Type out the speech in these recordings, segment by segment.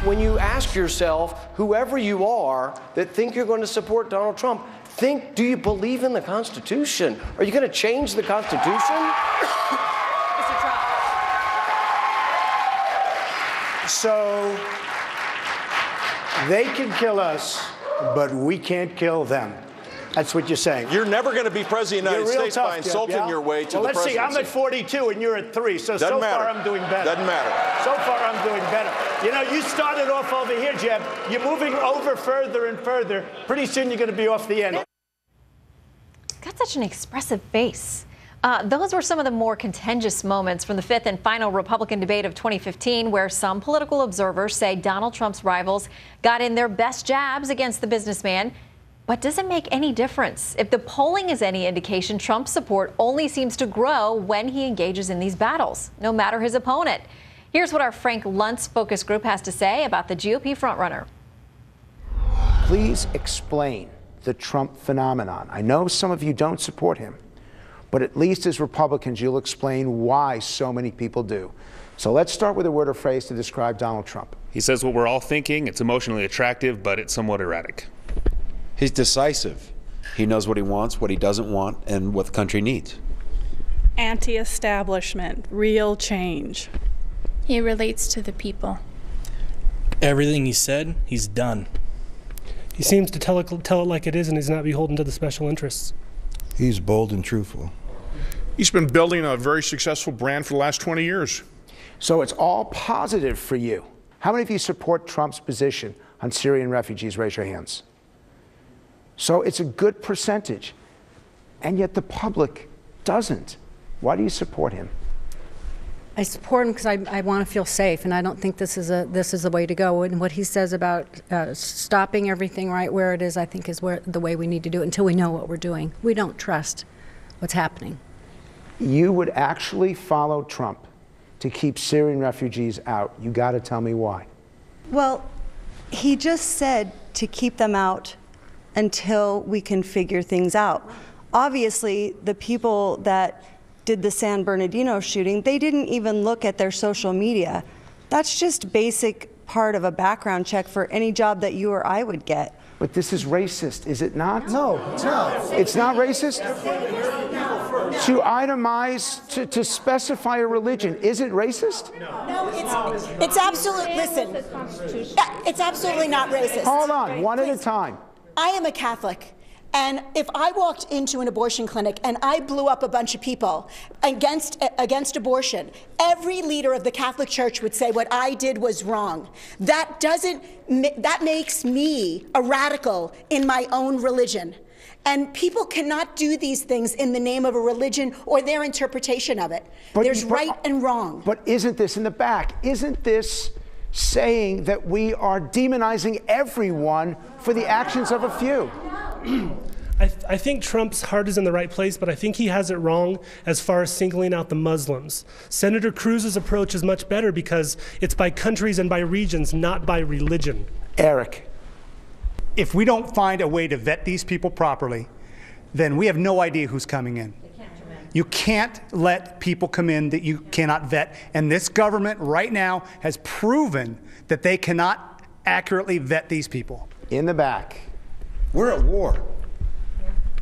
when you ask yourself, whoever you are that think you're going to support Donald Trump, think, do you believe in the Constitution? Are you going to change the Constitution? Mr. Trump. So they can kill us, but we can't kill them. That's what you're saying. You're never going to be president of the United States by insulting your way to the presidency. Let's see, I'm at 42 and you're at 3, so far I'm doing better. Doesn't matter. So far I'm doing better. You know, you started off over here, Jeb. You're moving over further and further. Pretty soon you're going to be off the end. He's got such an expressive face. Those were some of the more contentious moments from the fifth and final Republican debate of 2015, where some political observers say Donald Trump's rivals got in their best jabs against the businessman. But does it make any difference? If the polling is any indication, Trump's support only seems to grow when he engages in these battles, no matter his opponent. Here's what our Frank Luntz focus group has to say about the GOP frontrunner. Please explain the Trump phenomenon. I know some of you don't support him, but at least as Republicans, you'll explain why so many people do. So let's start with a word or phrase to describe Donald Trump. He says what we're all thinking. It's emotionally attractive, but it's somewhat erratic. He's decisive. He knows what he wants, what he doesn't want, and what the country needs. Anti-establishment, real change. He relates to the people. Everything he said, he's done. He seems to tell it like it is, and he's not beholden to the special interests. He's bold and truthful. He's been building a very successful brand for the last 20 years. So it's all positive for you. How many of you support Trump's position on Syrian refugees? Raise your hands. So it's a good percentage, and yet the public doesn't. Why do you support him? I support him because I want to feel safe, and I don't think this is the way to go. And what he says about stopping everything right where it is, I think, is the way we need to do it until we know what we're doing. We don't trust what's happening. You would actually follow Trump to keep Syrian refugees out. You got to tell me why. Well, he just said to keep them out until we can figure things out. Obviously, the people that did the San Bernardino shooting, they didn't even look at their social media. That's just basic part of a background check for any job that you or I would get. But this is racist, is it not? No, it's not. It's not racist? To itemize, to specify a religion, is it racist? No, it's absolutely, listen, it's absolutely not racist. Hold on, one at a time. I am a Catholic, and if I walked into an abortion clinic and I blew up a bunch of people against abortion, every leader of the Catholic Church would say what I did was wrong. That makes me a radical in my own religion. And people cannot do these things in the name of a religion or their interpretation of it. There's right and wrong. But isn't this in the back? Isn't this saying that we are demonizing everyone for the actions of a few? I think Trump's heart is in the right place, but I think he has it wrong as far as singling out the Muslims. Senator Cruz's approach is much better because it's by countries and by regions, not by religion. Eric. If we don't find a way to vet these people properly, then we have no idea who's coming in. You can't let people come in that you cannot vet. And this government right now has proven that they cannot accurately vet these people. In the back. We're at war.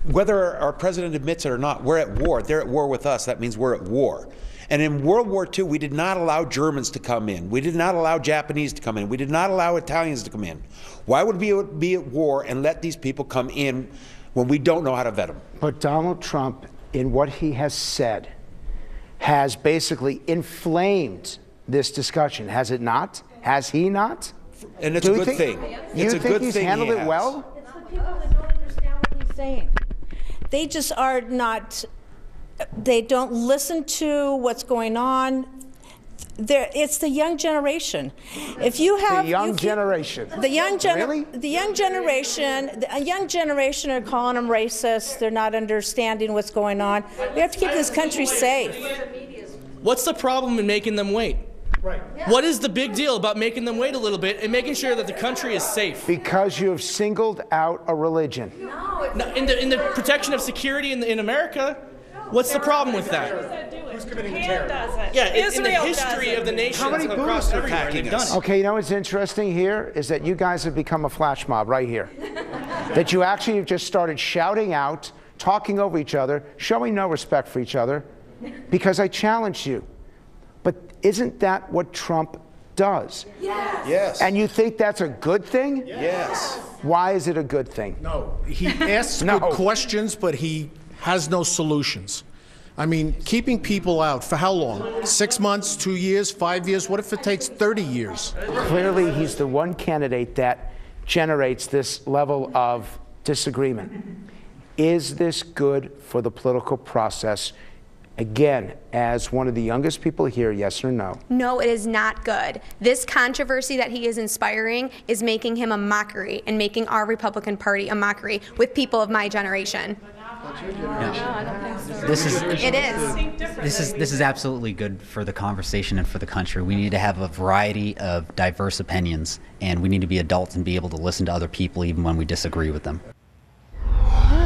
Whether our president admits it or not, we're at war. They're at war with us. That means we're at war. And in World War II, we did not allow Germans to come in. We did not allow Japanese to come in. We did not allow Italians to come in. Why would we be at war and let these people come in when we don't know how to vet them? But Donald Trump, in what he has said, has basically inflamed this discussion, has it not? Has he not? And it's a good thing. You think he's handled it well? It's the people that don't understand what he's saying. They just are not, they don't listen to what's going on. It's the young generation. If you have the young generation, the young generation are calling them racist. They're not understanding what's going on. We have to keep this country safe. What's the problem in making them wait? Right. What is the big deal about making them wait a little bit and making sure that the country is safe? Because you have singled out a religion. No, in the protection of security in America. What's the problem with that? Who's committing terror? Yeah, in the history of the nation, How many across Buddhists are everywhere, attacking they've done us? it. Okay, you know what's interesting here is that you guys have become a flash mob right here. That you actually have just started shouting out, talking over each other, showing no respect for each other, because I challenged you. But isn't that what Trump does? Yes. And you think that's a good thing? Yes. Why is it a good thing? No, he asks good questions, but he has no solutions. I mean, keeping people out for how long? 6 months, 2 years, 5 years? What if it takes 30 years? Clearly, he's the one candidate that generates this level of disagreement. Is this good for the political process? Again, as one of the youngest people here, yes or no? No, it is not good. This controversy that he is inspiring is making him a mockery and making our Republican Party a mockery with people of my generation. This is absolutely good for the conversation and for the country. We need to have a variety of diverse opinions, and we need to be adults and be able to listen to other people even when we disagree with them.